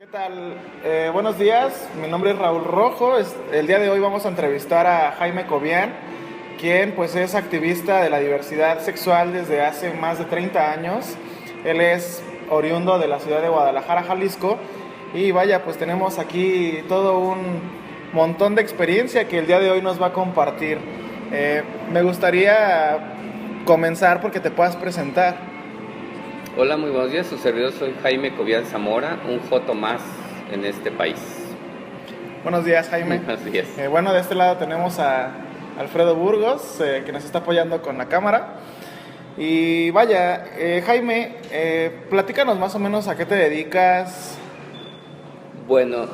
¿Qué tal? Buenos días, mi nombre es Raúl Rojo. El día de hoy vamos a entrevistar a Jaime Cobian, quien pues es activista de la diversidad sexual desde hace más de 30 años. Él es oriundo de la ciudad de Guadalajara, Jalisco, y vaya, pues tenemos aquí todo un montón de experiencia que el día de hoy nos va a compartir. Me gustaría comenzar porque te puedas presentar. Hola, muy buenos días. Su servidor soy Jaime Cobian Zamora, un joto más en este país. Buenos días, Jaime. Buenos días. Bueno, de este lado tenemos a Alfredo Burgos, que nos está apoyando con la cámara. Y vaya, Jaime, platícanos más o menos a qué te dedicas. Bueno,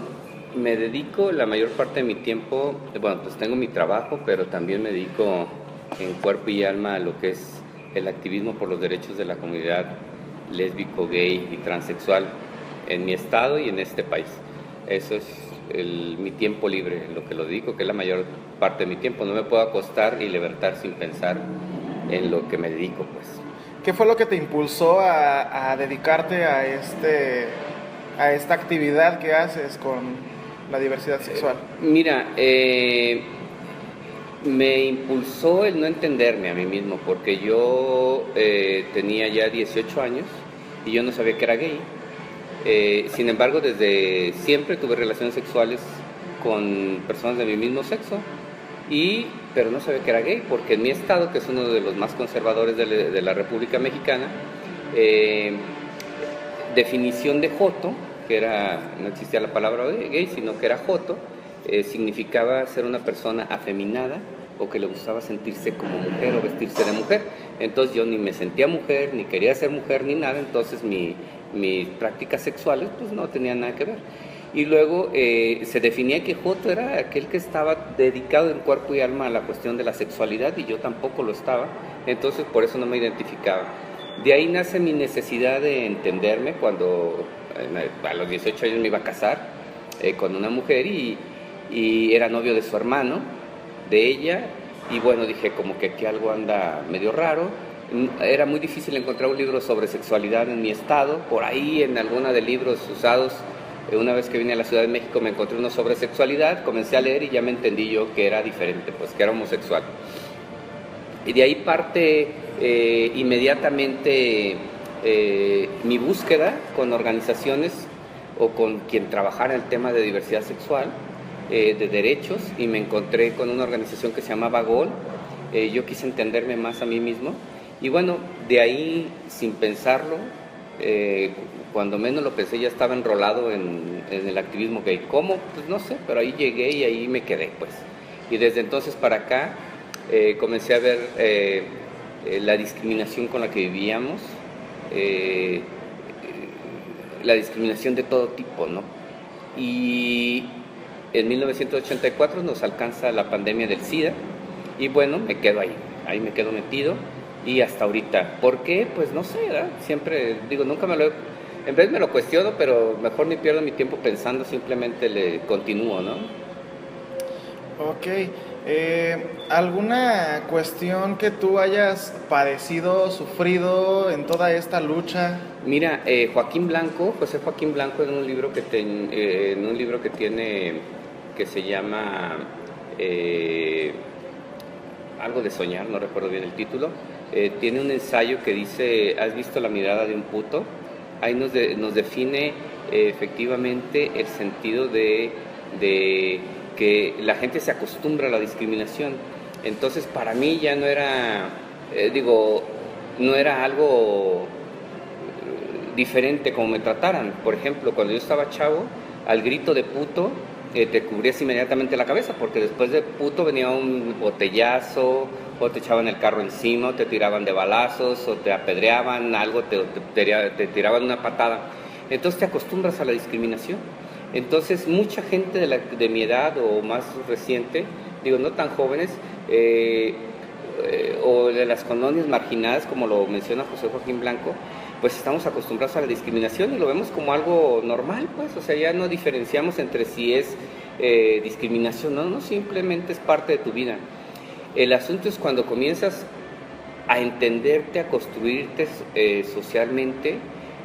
me dedico la mayor parte de mi tiempo, pues tengo mi trabajo, pero también me dedico en cuerpo y alma a lo que es el activismo por los derechos de la comunidad lésbico, gay y transexual en mi estado y en este país. Eso es mi tiempo libre, lo que lo dedico, que es la mayor parte de mi tiempo. No me puedo acostar y levantar sin pensar en lo que me dedico, pues. ¿Qué fue lo que te impulsó a dedicarte a esta actividad que haces con la diversidad sexual? Mira, me impulsó el no entenderme a mí mismo, porque yo tenía ya 18 años y yo no sabía que era gay. Sin embargo, desde siempre tuve relaciones sexuales con personas de mi mismo sexo, pero no sabía que era gay, porque en mi estado, que es uno de los más conservadores de la República Mexicana, definición de joto, no existía la palabra gay, sino que era joto, significaba ser una persona afeminada o que le gustaba sentirse como mujer o vestirse de mujer. Entonces yo ni me sentía mujer, ni quería ser mujer, ni nada. Entonces mis prácticas sexuales pues no tenían nada que ver. Y luego se definía que joto era aquel que estaba dedicado en cuerpo y alma a la cuestión de la sexualidad, y yo tampoco lo estaba. Entonces por eso no me identificaba. De ahí nace mi necesidad de entenderme cuando a los 18 años me iba a casar con una mujer y era novio de su hermano, de ella, y bueno, dije como que aquí algo anda medio raro. Era muy difícil encontrar un libro sobre sexualidad en mi estado. Por ahí en alguna de libros usados, una vez que vine a la Ciudad de México me encontré uno sobre sexualidad, comencé a leer y ya me entendí yo que era diferente, pues que era homosexual. Y de ahí parte inmediatamente mi búsqueda con organizaciones o con quien trabajara el tema de diversidad sexual, de derechos, y me encontré con una organización que se llamaba GOL. Yo quise entenderme más a mí mismo y bueno, de ahí sin pensarlo, cuando menos lo pensé ya estaba enrolado en el activismo gay. ¿Cómo? Pues no sé, pero ahí llegué y ahí me quedé, pues. Y desde entonces para acá comencé a ver la discriminación con la que vivíamos, la discriminación de todo tipo, ¿no? Y en 1984 nos alcanza la pandemia del SIDA y bueno, me quedo ahí me quedo metido y hasta ahorita. ¿Por qué? Pues no sé, ¿verdad? Siempre digo, en vez me lo cuestiono, pero mejor ni pierdo mi tiempo pensando, simplemente le continúo, ¿no? Ok. ¿Alguna cuestión que tú hayas padecido, sufrido en toda esta lucha? Mira, José Joaquín Blanco, en un libro que tiene, que se llama algo de soñar, no recuerdo bien el título, tiene un ensayo que dice, ¿has visto la mirada de un puto? Ahí nos define efectivamente el sentido de que la gente se acostumbra a la discriminación. Entonces para mí ya no era, no era algo diferente como me trataran. Por ejemplo, cuando yo estaba chavo, al grito de puto te cubrías inmediatamente la cabeza, porque después de puto venía un botellazo, o te echaban el carro encima, o te tiraban de balazos, o te apedreaban, te tiraban una patada. Entonces te acostumbras a la discriminación. Entonces mucha gente de mi edad o más reciente, no tan jóvenes, o de las colonias marginadas, como lo menciona José Joaquín Blanco, pues estamos acostumbrados a la discriminación y lo vemos como algo normal, pues, o sea, ya no diferenciamos entre si es discriminación, no, simplemente es parte de tu vida. El asunto es cuando comienzas a entenderte, a construirte socialmente,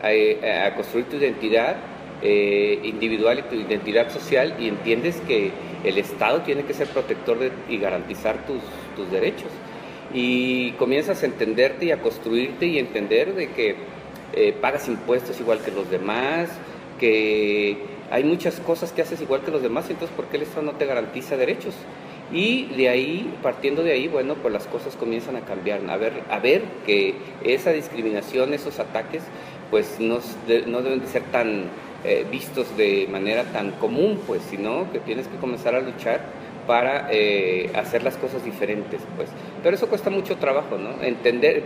a construir tu identidad, individual y tu identidad social, y entiendes que el Estado tiene que ser protector y garantizar tus derechos. Y comienzas a entenderte y a construirte y entender de que pagas impuestos igual que los demás, que hay muchas cosas que haces igual que los demás, entonces ¿por qué el Estado no te garantiza derechos? Y de ahí, partiendo de ahí, bueno, pues las cosas comienzan a cambiar, a ver que esa discriminación, esos ataques, pues no deben de ser tan vistos de manera tan común, pues, sino que tienes que comenzar a luchar para hacer las cosas diferentes, pues. Pero eso cuesta mucho trabajo, ¿no?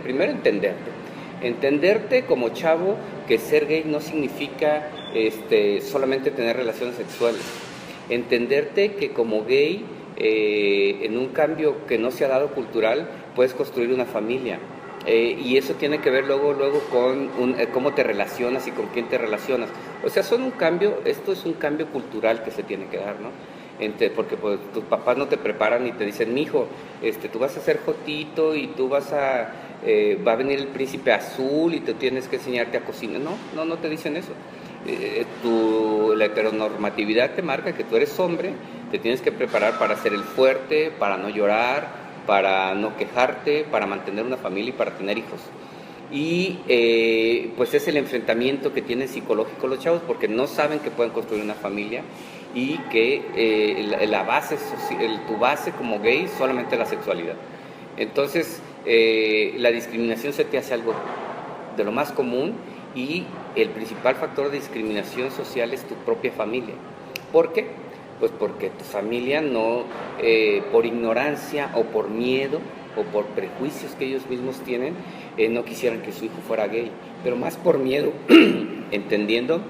Primero entenderte como chavo, que ser gay no significa solamente tener relaciones sexuales. Entenderte que como gay, en un cambio que no se ha dado cultural, puedes construir una familia. Y eso tiene que ver luego con cómo te relacionas y con quién te relacionas. O sea, esto es un cambio cultural que se tiene que dar, ¿no? Porque pues, tus papás no te preparan y te dicen, mijo, tú vas a ser jotito y tú va a venir el príncipe azul y tú tienes que enseñarte a cocinar. No te dicen eso. La heteronormatividad te marca que tú eres hombre, te tienes que preparar para ser el fuerte, para no llorar, para no quejarte, para mantener una familia y para tener hijos. Y pues es el enfrentamiento que tienen psicológico los chavos, porque no saben que pueden construir una familia y que tu base como gay es solamente la sexualidad. Entonces la discriminación se te hace algo de lo más común, y el principal factor de discriminación social es tu propia familia. ¿Por qué? Pues porque tu familia no, por ignorancia o por miedo o por prejuicios que ellos mismos tienen, no quisieran que su hijo fuera gay, pero más por miedo, entendiendo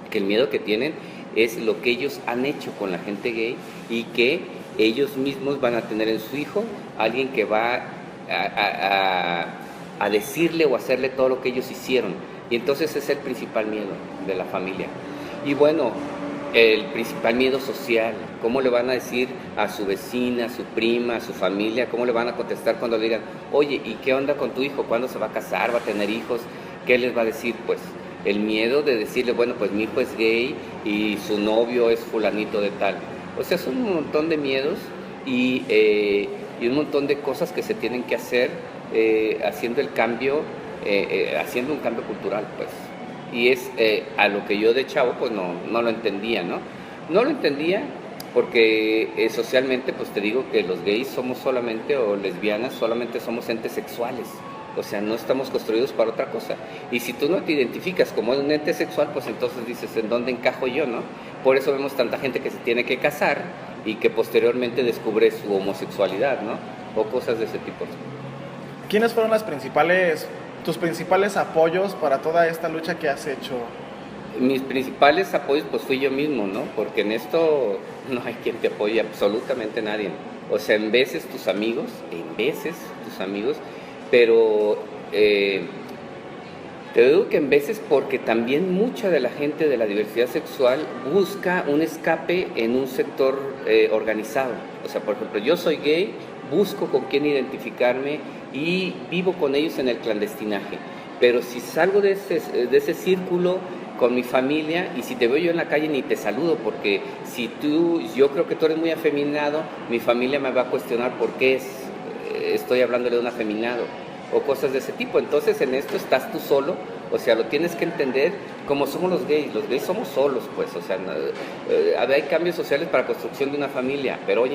que el miedo que tienen es lo que ellos han hecho con la gente gay, y que ellos mismos van a tener en su hijo alguien que va a decirle o hacerle todo lo que ellos hicieron. Y entonces es el principal miedo de la familia. Y bueno, el principal miedo social, ¿cómo le van a decir a su vecina, a su prima, a su familia? ¿Cómo le van a contestar cuando le digan, oye, ¿y qué onda con tu hijo? ¿Cuándo se va a casar? ¿Va a tener hijos? ¿Qué les va a decir? Pues el miedo de decirle, bueno, pues mi hijo es gay y su novio es fulanito de tal. O sea, son un montón de miedos y un montón de cosas que se tienen que hacer haciendo un cambio cultural, pues. Y es a lo que yo de chavo pues no lo entendía, ¿no? No lo entendía porque socialmente pues te digo que los gays somos solamente, o lesbianas solamente somos entes sexuales. O sea, no estamos construidos para otra cosa. Y si tú no te identificas como un ente sexual, pues entonces dices, ¿en dónde encajo yo, no? Por eso vemos tanta gente que se tiene que casar y que posteriormente descubre su homosexualidad, ¿no? O cosas de ese tipo. ¿Quiénes fueron tus principales apoyos para toda esta lucha que has hecho? Mis principales apoyos pues fui yo mismo, ¿no? Porque en esto no hay quien te apoye, absolutamente nadie. O sea, en veces tus amigos, pero te digo que en veces porque también mucha de la gente de la diversidad sexual busca un escape en un sector organizado. O sea, por ejemplo, yo soy gay, busco con quién identificarme y vivo con ellos en el clandestinaje. Pero si salgo de ese círculo con mi familia, y si te veo yo en la calle ni te saludo, porque yo creo que tú eres muy afeminado, mi familia me va a cuestionar por qué estoy hablándole de un afeminado, o cosas de ese tipo. Entonces en esto estás tú solo, o sea, lo tienes que entender como somos los gays somos solos, pues, o sea, hay cambios sociales para construcción de una familia, pero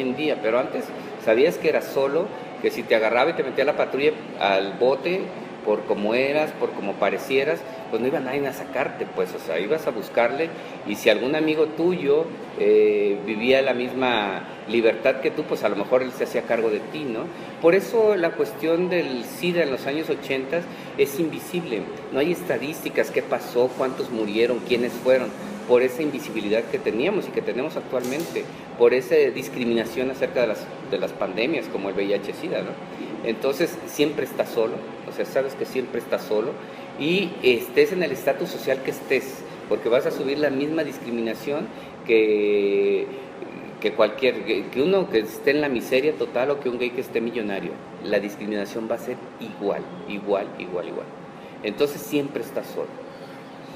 antes sabías que eras solo, que si te agarraba y te metía a la patrulla al bote, por cómo eras, por cómo parecieras, pues no iba nadie a sacarte, pues, o sea, ibas a buscarle, y si algún amigo tuyo vivía la misma libertad que tú, pues a lo mejor él se hacía cargo de ti, ¿no? Por eso la cuestión del SIDA en los años 80 es invisible, no hay estadísticas, qué pasó, cuántos murieron, quiénes fueron, por esa invisibilidad que teníamos y que tenemos actualmente, por esa discriminación acerca de las pandemias como el VIH-Sida, ¿no? Entonces siempre estás solo, o sea, sabes que siempre estás solo, y estés en el estatus social que estés, porque vas a subir la misma discriminación que uno que esté en la miseria total o que un gay que esté millonario. La discriminación va a ser igual. Entonces siempre estás solo.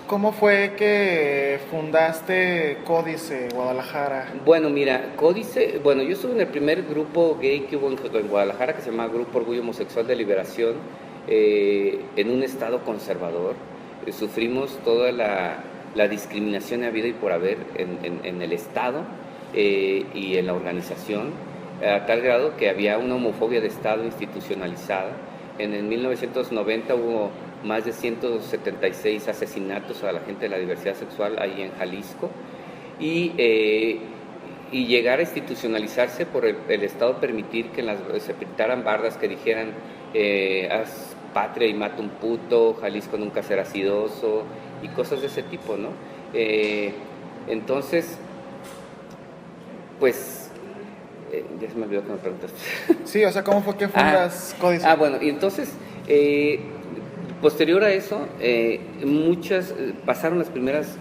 ¿Cómo fue que fundaste Códice Guadalajara? Bueno, mira, Códice, bueno, yo estuve en el primer grupo gay que hubo en Guadalajara, que se llama Grupo Orgullo Homosexual de Liberación, en un estado conservador. Sufrimos toda la discriminación habida y por haber en el estado y en la organización, a tal grado que había una homofobia de estado institucionalizada. En el 1990 hubo más de 176 asesinatos a la gente de la diversidad sexual ahí en Jalisco, y llegar a institucionalizarse por el Estado, permitir que se pintaran bardas que dijeran haz patria y mata un puto, Jalisco nunca será acidoso, y cosas de ese tipo, ¿no? Entonces, pues, ya se me olvidó que me preguntaste. Sí, o sea, ¿cómo fue que fundas Códice? Bueno, y entonces, posterior a eso, pasaron las primeras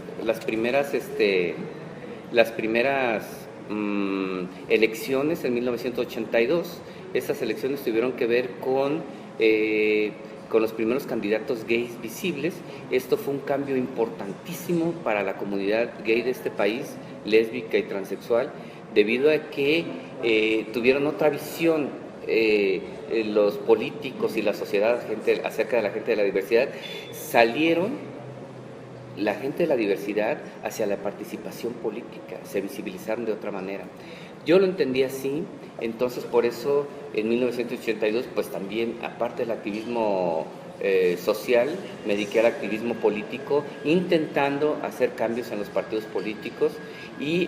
elecciones en 1982. Esas elecciones tuvieron que ver con los primeros candidatos gays visibles. Esto fue un cambio importantísimo para la comunidad gay de este país, lésbica y transexual, debido a que tuvieron otra visión los políticos y la sociedad acerca de la gente de la diversidad. Salieron la gente de la diversidad hacia la participación política, se visibilizaron de otra manera. Yo lo entendí así, entonces por eso en 1982, pues también, aparte del activismo social, me dediqué al activismo político, intentando hacer cambios en los partidos políticos, y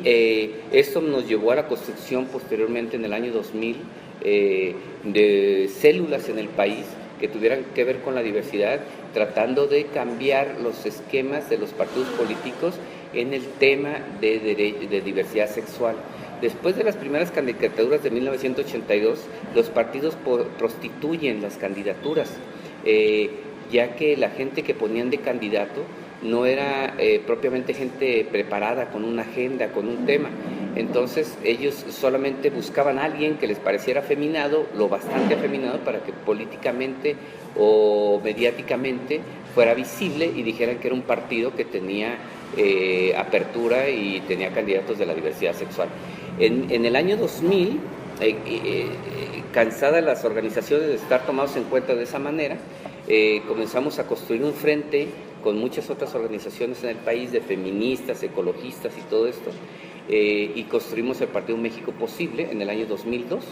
esto nos llevó a la construcción posteriormente en el año 2000 de células en el país que tuvieran que ver con la diversidad, tratando de cambiar los esquemas de los partidos políticos en el tema de diversidad sexual. Después de las primeras candidaturas de 1982, los partidos prostituyen las candidaturas, ya que la gente que ponían de candidato no era propiamente gente preparada con una agenda, con un tema. Entonces ellos solamente buscaban a alguien que les pareciera afeminado, lo bastante afeminado para que políticamente o mediáticamente fuera visible y dijeran que era un partido que tenía apertura y tenía candidatos de la diversidad sexual. En el año 2000, cansadas las organizaciones de estar tomados en cuenta de esa manera, comenzamos a construir un frente con muchas otras organizaciones en el país, de feministas, ecologistas y todo esto, y construimos el Partido México Posible en el año 2002,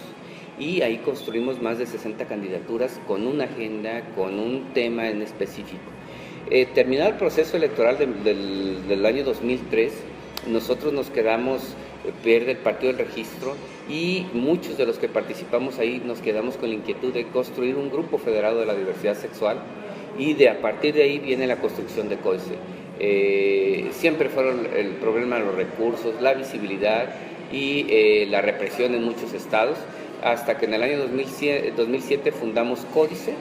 y ahí construimos más de 60 candidaturas con una agenda, con un tema en específico. Terminado el proceso electoral del año 2003, nosotros nos quedamos, pierde el partido el registro, y muchos de los que participamos ahí nos quedamos con la inquietud de construir un grupo federado de la diversidad sexual, y a partir de ahí viene la construcción de Códice. Siempre fueron el problema de los recursos, la visibilidad y la represión en muchos estados, hasta que en el año 2007 fundamos Códice,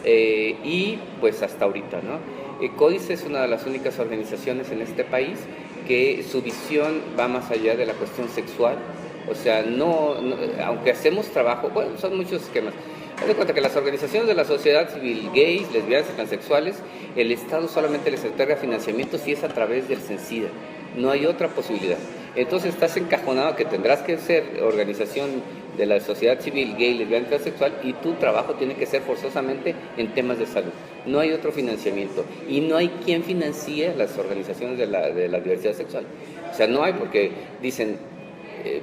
y pues hasta ahorita, ¿no? Códice es una de las únicas organizaciones en este país que su visión va más allá de la cuestión sexual. O sea, aunque hacemos trabajo, bueno, son muchos esquemas. Haz de cuenta que las organizaciones de la sociedad civil, gays, lesbianas y transexuales, el Estado solamente les entrega financiamiento si es a través del CENSIDA. No hay otra posibilidad. Entonces estás encajonado que tendrás que ser organización de la sociedad civil, gay, lesbiana y transexual, y tu trabajo tiene que ser forzosamente en temas de salud. No hay otro financiamiento. Y no hay quien financie las organizaciones de la diversidad sexual. O sea, no hay, porque dicen,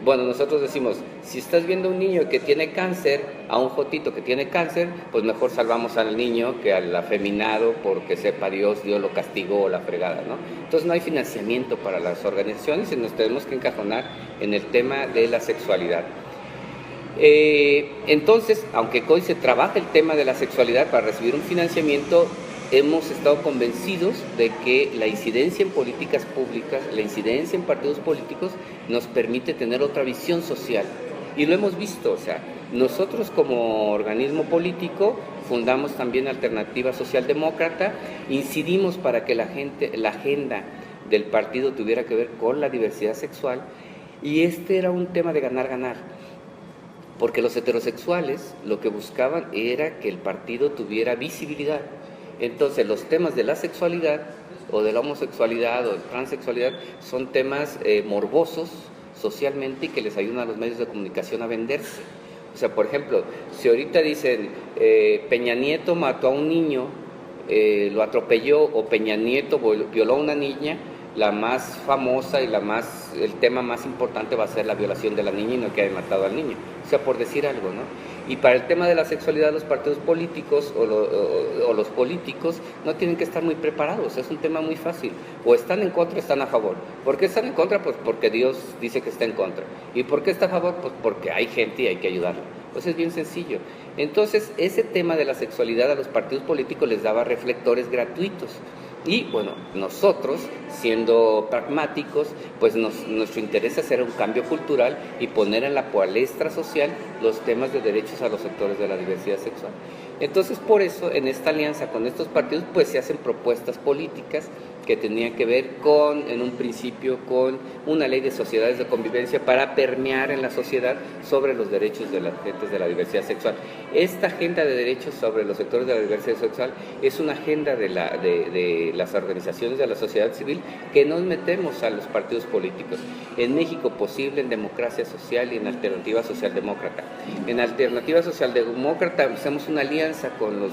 bueno, nosotros decimos, si estás viendo a un niño que tiene cáncer, a un jotito que tiene cáncer, pues mejor salvamos al niño que al afeminado, porque sepa Dios lo castigó o la fregada, ¿no? Entonces no hay financiamiento para las organizaciones y nos tenemos que encajonar en el tema de la sexualidad. Entonces, aunque Códice trabaja el tema de la sexualidad para recibir un financiamiento, hemos estado convencidos de que la incidencia en políticas públicas, la incidencia en partidos políticos, nos permite tener otra visión social. Y lo hemos visto, o sea, nosotros como organismo político fundamos también Alternativa Socialdemócrata, incidimos para que la agenda del partido tuviera que ver con la diversidad sexual, y este era un tema de ganar-ganar. Porque los heterosexuales lo que buscaban era que el partido tuviera visibilidad. Entonces los temas de la sexualidad o de la homosexualidad o de transexualidad son temas morbosos socialmente y que les ayudan a los medios de comunicación a venderse. O sea, por ejemplo, si ahorita dicen Peña Nieto mató a un niño, lo atropelló, o Peña Nieto violó a una niña, la más famosa y el tema más importante va a ser la violación de la niña y no que haya matado al niño. O sea, por decir algo, ¿no? Y para el tema de la sexualidad, los partidos políticos o los políticos no tienen que estar muy preparados, es un tema muy fácil. O están en contra o están a favor. ¿Por qué están en contra? Pues porque Dios dice que está en contra. ¿Y por qué está a favor? Pues porque hay gente y hay que ayudarla. Pues es bien sencillo. Entonces, ese tema de la sexualidad a los partidos políticos les daba reflectores gratuitos. Y bueno, nosotros, siendo pragmáticos, pues nuestro interés es hacer un cambio cultural y poner en la palestra social los temas de derechos a los sectores de la diversidad sexual. Entonces, por eso, en esta alianza con estos partidos, pues se hacen propuestas políticas que tenían que ver en un principio, con una ley de sociedades de convivencia para permear en la sociedad sobre los derechos de las gentes de la diversidad sexual. Esta agenda de derechos sobre los sectores de la diversidad sexual es una agenda de las organizaciones de la sociedad civil que nos metemos a los partidos políticos. En México posible, en Democracia Social y en Alternativa Socialdemócrata. En Alternativa Socialdemócrata hacemos una alianza con los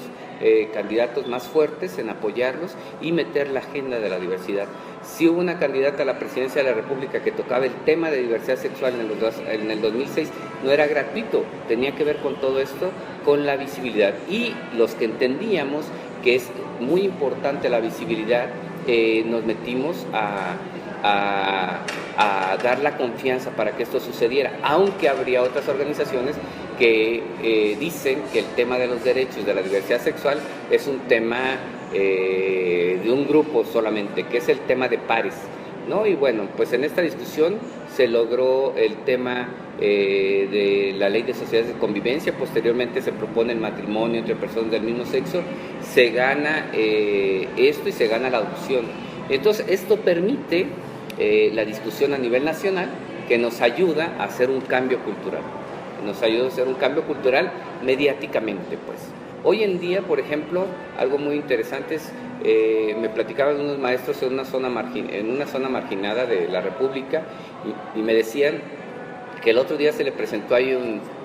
candidatos más fuertes en apoyarlos y meter la agenda de la diversidad. Si hubo una candidata a la presidencia de la República que tocaba el tema de diversidad sexual en el 2006, no era gratuito, tenía que ver con todo esto, con la visibilidad. Y los que entendíamos que es muy importante la visibilidad, nos metimos a dar la confianza para que esto sucediera, aunque habría otras organizaciones que dicen que el tema de los derechos de la diversidad sexual es un tema de un grupo solamente, que es el tema de pares, ¿no? Y bueno, pues en esta discusión se logró el tema de la ley de sociedades de convivencia, posteriormente se propone el matrimonio entre personas del mismo sexo, se gana esto y se gana la adopción. Entonces, esto permite la discusión a nivel nacional que nos ayuda a hacer un cambio cultural. Nos ayuda a hacer un cambio cultural mediáticamente, pues. Hoy en día, por ejemplo, algo muy interesante es, me platicaban unos maestros en una zona marginada de la República y me decían que el otro día se le presentó ahí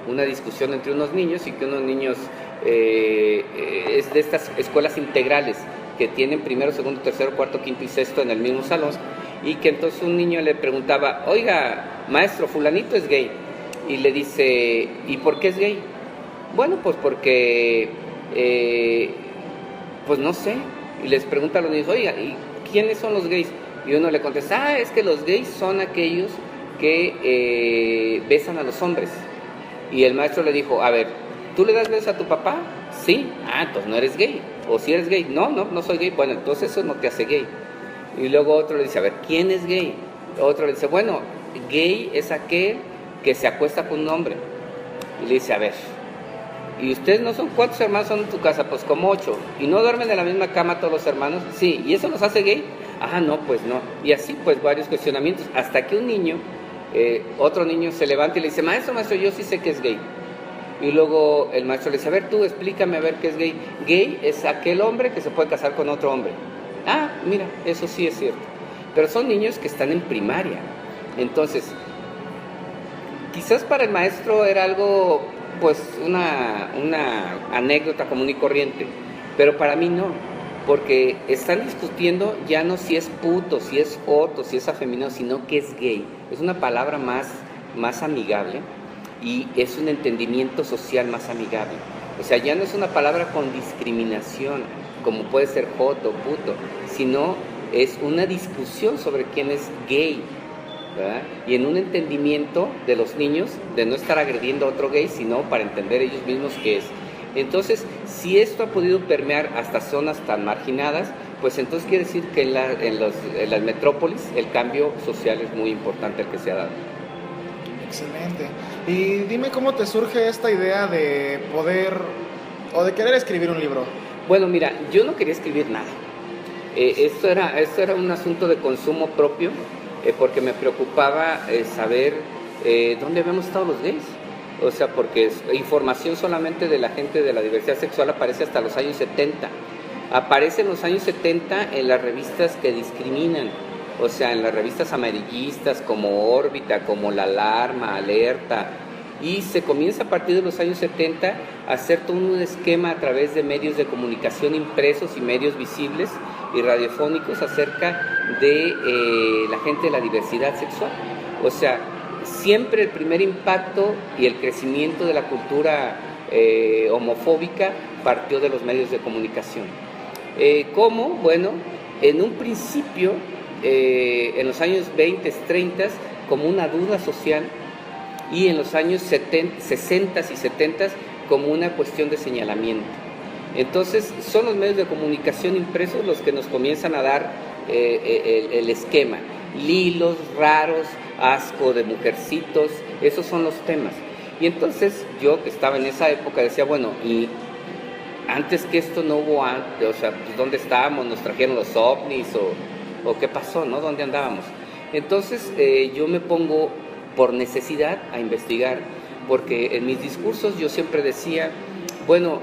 una discusión entre unos niños y que unos niños es de estas escuelas integrales que tienen primero, segundo, tercero, cuarto, quinto y sexto en el mismo salón, y que entonces un niño le preguntaba, oiga, maestro, fulanito es gay, y le dice, ¿y por qué es gay? Bueno, pues porque, pues no sé, y les pregunta a los niños, oiga, ¿y quiénes son los gays? Y uno le contesta, es que los gays son aquellos que besan a los hombres. Y el maestro le dijo, a ver, ¿tú le das besos a tu papá? Sí. Entonces no eres gay. O si eres gay, no soy gay. Bueno, entonces eso no te hace gay. Y luego otro le dice, a ver, ¿quién es gay? Otro le dice, bueno, gay es aquel que se acuesta con un hombre. Y le dice, a ver, ¿y ustedes no son cuántos hermanos son en tu casa? Pues como 8. ¿Y no duermen en la misma cama todos los hermanos? Sí. ¿Y eso los hace gay? No, pues no. Y así pues varios cuestionamientos, hasta que un niño, otro niño se levanta y le dice, maestro, yo sí sé que es gay. Y luego el maestro le dice, a ver, tú explícame a ver qué es gay. Gay es aquel hombre que se puede casar con otro hombre. Mira, eso sí es cierto. Pero son niños que están en primaria. Entonces, quizás para el maestro era algo, pues, una anécdota común y corriente. Pero para mí no. Porque están discutiendo ya no si es puto, si es joto, si es afeminado, sino que es gay. Es una palabra más amigable y es un entendimiento social más amigable. O sea, ya no es una palabra con discriminación, como puede ser joto, puto, sino es una discusión sobre quién es gay, ¿verdad? Y en un entendimiento de los niños de no estar agrediendo a otro gay, sino para entender ellos mismos qué es. Entonces, si esto ha podido permear hasta zonas tan marginadas, pues entonces quiere decir que en las metrópolis el cambio social es muy importante el que se ha dado. Excelente. Y dime cómo te surge esta idea de poder o de querer escribir un libro. Bueno, mira, yo no quería escribir nada. Esto era un asunto de consumo propio, porque me preocupaba saber dónde habíamos estado los gays. O sea, porque información solamente de la gente de la diversidad sexual aparece hasta los años 70. Aparece en los años 70 en las revistas que discriminan, o sea, en las revistas amarillistas como Órbita, como La Alarma, Alerta, y se comienza a partir de los años 70 a hacer todo un esquema a través de medios de comunicación impresos y medios visibles y radiofónicos acerca de la gente de la diversidad sexual. O sea, siempre el primer impacto y el crecimiento de la cultura homofóbica partió de los medios de comunicación. ¿Cómo? Bueno, en un principio, en los años 20, 30, como una duda social, y en los años 60 y 70 como una cuestión de señalamiento. Entonces, son los medios de comunicación impresos los que nos comienzan a dar el esquema. Lilos, raros, asco de mujercitos, esos son los temas. Y entonces, yo que estaba en esa época decía, bueno, y antes que esto no hubo antes, o sea, pues, ¿dónde estábamos? ¿Nos trajeron los ovnis o qué pasó, no? ¿Dónde andábamos? Entonces, yo me pongo por necesidad a investigar, porque en mis discursos yo siempre decía, bueno,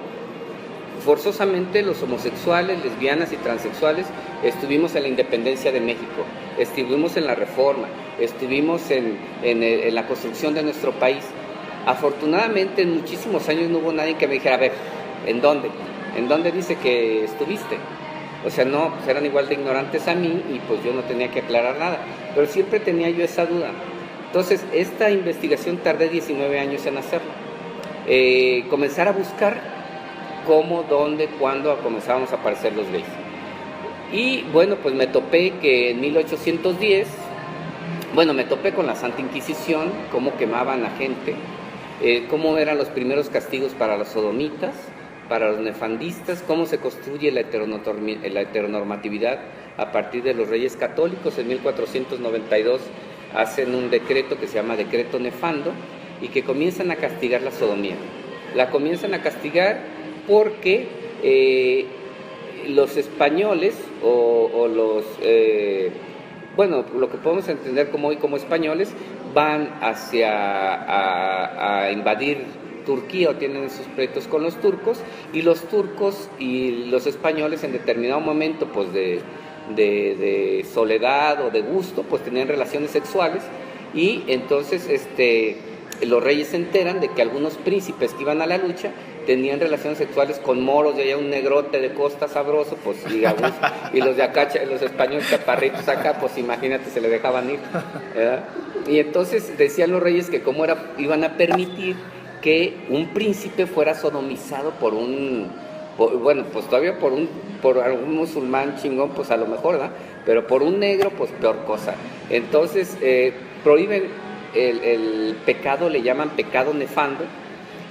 forzosamente los homosexuales, lesbianas y transexuales estuvimos en la independencia de México, estuvimos en la reforma, estuvimos en la construcción de nuestro país. Afortunadamente en muchísimos años no hubo nadie que me dijera, a ver, ¿en dónde? ¿En dónde dice que estuviste? O sea, no, pues eran igual de ignorantes a mí y pues yo no tenía que aclarar nada, pero siempre tenía yo esa duda. Entonces, esta investigación tardé 19 años en hacerla. Comenzar a buscar cómo, dónde, cuándo comenzábamos a aparecer los gays. Y bueno, pues me topé que en 1810, me topé con la Santa Inquisición, cómo quemaban a gente, cómo eran los primeros castigos para los sodomitas, para los nefandistas, cómo se construye la heteronormatividad a partir de los reyes católicos. En 1492 hacen un decreto que se llama Decreto Nefando y que comienzan a castigar la sodomía. La comienzan a castigar porque los españoles o los, lo que podemos entender como hoy como españoles, van a invadir Turquía o tienen sus pleitos con los turcos, y los turcos y los españoles en determinado momento pues de soledad o de gusto pues tenían relaciones sexuales, y entonces los reyes se enteran de que algunos príncipes que iban a la lucha tenían relaciones sexuales con moros, y allá un negrote de costa sabroso, pues digamos, y los de acá, los españoles chaparritos acá, pues imagínate, se le dejaban ir, ¿verdad? Y entonces decían los reyes que cómo iban a permitir que un príncipe fuera sodomizado por algún musulmán chingón, pues a lo mejor, ¿verdad? Pero por un negro, pues peor cosa. Entonces, prohíben el pecado, le llaman pecado nefando,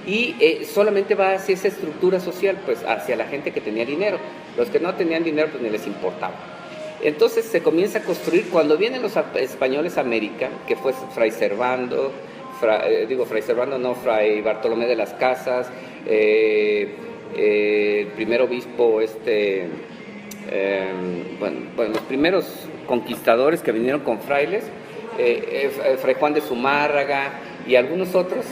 y solamente va hacia esa estructura social, pues hacia la gente que tenía dinero. Los que no tenían dinero, pues ni les importaba. Entonces se comienza a construir, cuando vienen los españoles a América, que fue Fray Servando, Fray Bartolomé de las Casas, el primer obispo, los primeros conquistadores que vinieron con frailes, Fray Juan de Zumárraga y algunos otros,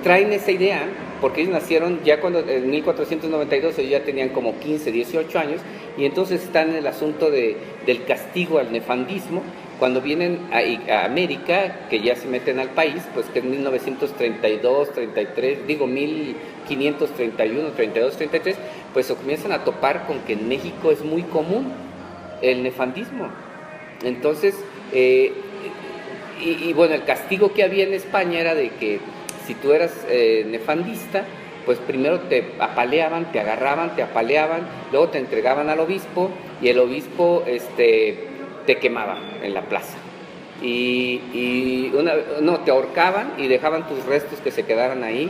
traen esa idea, porque ellos nacieron ya cuando en 1492, ellos ya tenían como 15, 18 años, y entonces están en el asunto del castigo al nefandismo. Cuando vienen a América, que ya se meten al país, pues que en 1932, 33, 1531, 32, 33, pues se comienzan a topar con que en México es muy común el nefandismo. Entonces, el castigo que había en España era de que si tú eras nefandista, pues primero te apaleaban, te agarraban, te apaleaban, luego te entregaban al obispo, y el obispo te quemaban en la plaza. Te ahorcaban y dejaban tus restos que se quedaran ahí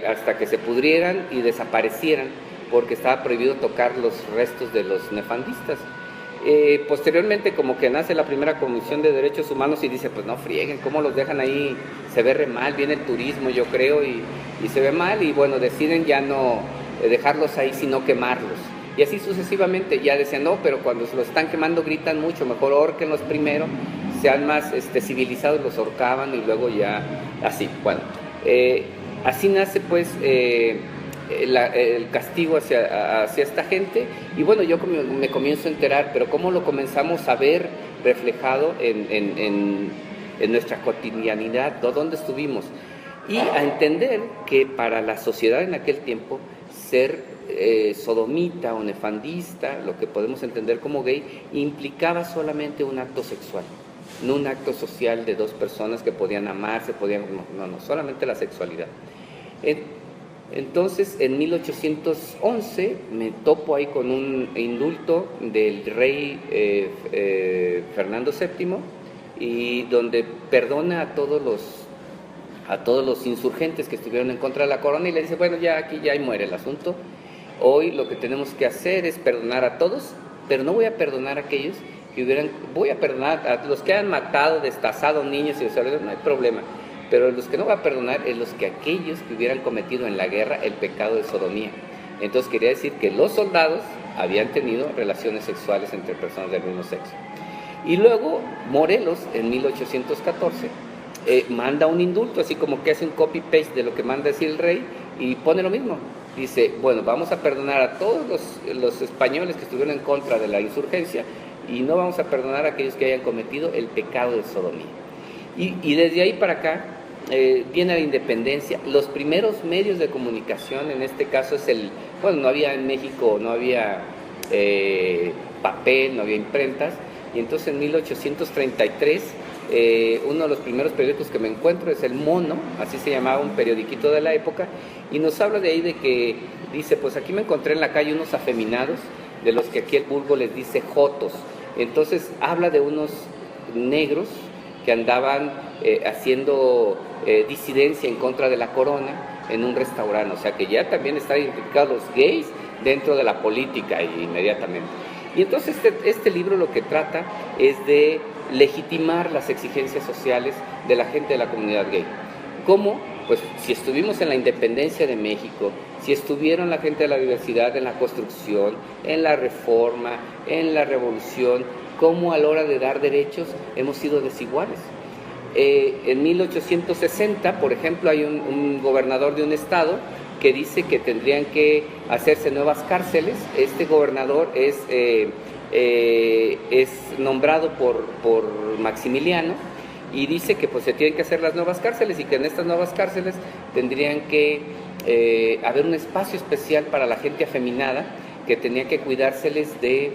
hasta que se pudrieran y desaparecieran, porque estaba prohibido tocar los restos de los nefandistas. Posteriormente, como que nace la primera Comisión de Derechos Humanos y dice, pues no frieguen, ¿cómo los dejan ahí? Se ve re mal, viene el turismo, yo creo, y se ve mal, y bueno, deciden ya no dejarlos ahí, sino quemarlos. Y así sucesivamente, ya decían, no, pero cuando se los están quemando gritan mucho, mejor ahórquenlos primero, sean más civilizados, los ahorcaban y luego ya, así. Bueno, así nace pues el castigo hacia esta gente. Y bueno, yo me comienzo a enterar, pero cómo lo comenzamos a ver reflejado en nuestra cotidianidad, dónde estuvimos, y a entender que para la sociedad en aquel tiempo ser sodomita o nefandista, lo que podemos entender como gay, implicaba solamente un acto sexual, no un acto social de dos personas que podían amarse, no, solamente la sexualidad. Entonces, en 1811 me topo ahí con un indulto del rey Fernando VII, y donde perdona a todos los insurgentes que estuvieron en contra de la corona, y le dice, bueno, ya aquí ya muere el asunto. Hoy lo que tenemos que hacer es perdonar a todos, pero no voy a perdonar a aquellos voy a perdonar a los que han matado, destazado niños y desarrollados, no hay problema, pero los que no voy a perdonar es aquellos que hubieran cometido en la guerra el pecado de sodomía. Entonces quería decir que los soldados habían tenido relaciones sexuales entre personas del mismo sexo. Y luego Morelos, en 1814, manda un indulto, así como que hace un copy-paste de lo que manda decir el rey, y pone lo mismo. Dice, bueno, vamos a perdonar a todos los españoles que estuvieron en contra de la insurgencia, y no vamos a perdonar a aquellos que hayan cometido el pecado de sodomía. Y desde ahí para acá viene la independencia. Los primeros medios de comunicación, en este caso no había en México, no había papel, no había imprentas, y entonces en 1833 uno de los primeros periódicos que me encuentro es El Mono, así se llamaba, un periodiquito de la época, y nos habla de ahí de que dice, pues aquí me encontré en la calle unos afeminados, de los que aquí el vulgo les dice jotos. Entonces habla de unos negros que andaban haciendo disidencia en contra de la corona en un restaurante, o sea que ya también están identificados los gays dentro de la política inmediatamente. Y entonces este libro lo que trata es de legitimar las exigencias sociales de la gente de la comunidad gay. ¿Cómo? Pues si estuvimos en la independencia de México, si estuvieron la gente de la diversidad en la construcción, en la reforma, en la revolución, ¿cómo a la hora de dar derechos hemos sido desiguales? En 1860, por ejemplo, hay un gobernador de un estado que dice que tendrían que hacerse nuevas cárceles. Este gobernador es nombrado por Maximiliano, y dice que pues se tienen que hacer las nuevas cárceles, y que en estas nuevas cárceles tendrían que haber un espacio especial para la gente afeminada, que tenía que cuidárseles de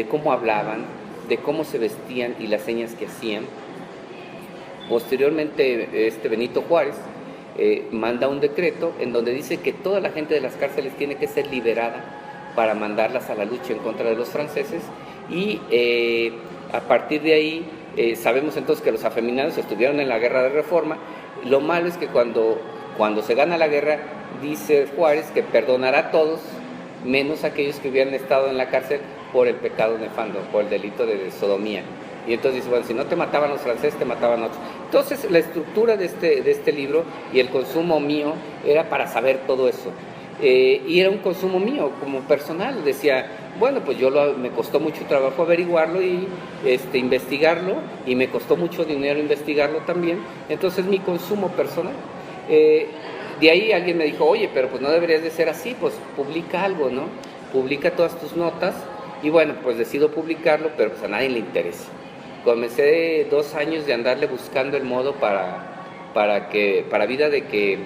cómo hablaban, de cómo se vestían y las señas que hacían. Posteriormente Benito Juárez manda un decreto en donde dice que toda la gente de las cárceles tiene que ser liberada para mandarlas a la lucha en contra de los franceses, y a partir de ahí sabemos entonces que los afeminados estuvieron en la guerra de reforma. Lo malo es que cuando se gana la guerra, dice Juárez que perdonará a todos, menos a aquellos que hubieran estado en la cárcel por el pecado nefando, por el delito de sodomía. Y entonces dice, bueno, si no te mataban los franceses, te mataban otros. Entonces la estructura de este libro y el consumo mío era para saber todo eso. Y era un consumo mío como personal. Decía, bueno, pues me costó mucho trabajo averiguarlo y investigarlo, y me costó mucho dinero investigarlo también. Entonces mi consumo personal. De ahí alguien me dijo, oye, pero pues no deberías de ser así, pues publica algo, ¿no? Publica todas tus notas. Y bueno, pues decido publicarlo, pero pues a nadie le interesa. Comencé 2 años de andarle buscando el modo para vida de que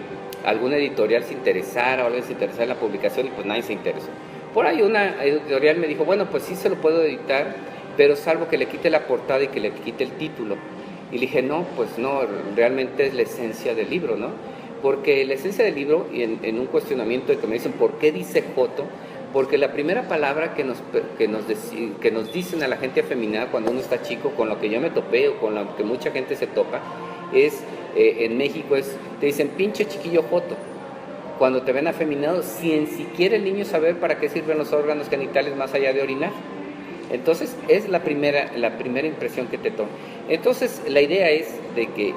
alguna editorial se interesara o alguien se interesara en la publicación, y pues nadie se interesó. Por ahí una editorial me dijo, bueno, pues sí se lo puedo editar, pero salvo que le quite la portada y que le quite el título. Y le dije, no, pues no, realmente es la esencia del libro, ¿no? Porque la esencia del libro, y en un cuestionamiento de que me dicen, ¿por qué dice joto? Porque la primera palabra que nos dicen a la gente afeminada cuando uno está chico, con lo que yo me topé o con lo que mucha gente se topa, es, en México te dicen pinche chiquillo joto. Cuando te ven afeminado, sin siquiera el niño saber para qué sirven los órganos genitales más allá de orinar. Entonces es la primera impresión que te toma. Entonces la idea es de que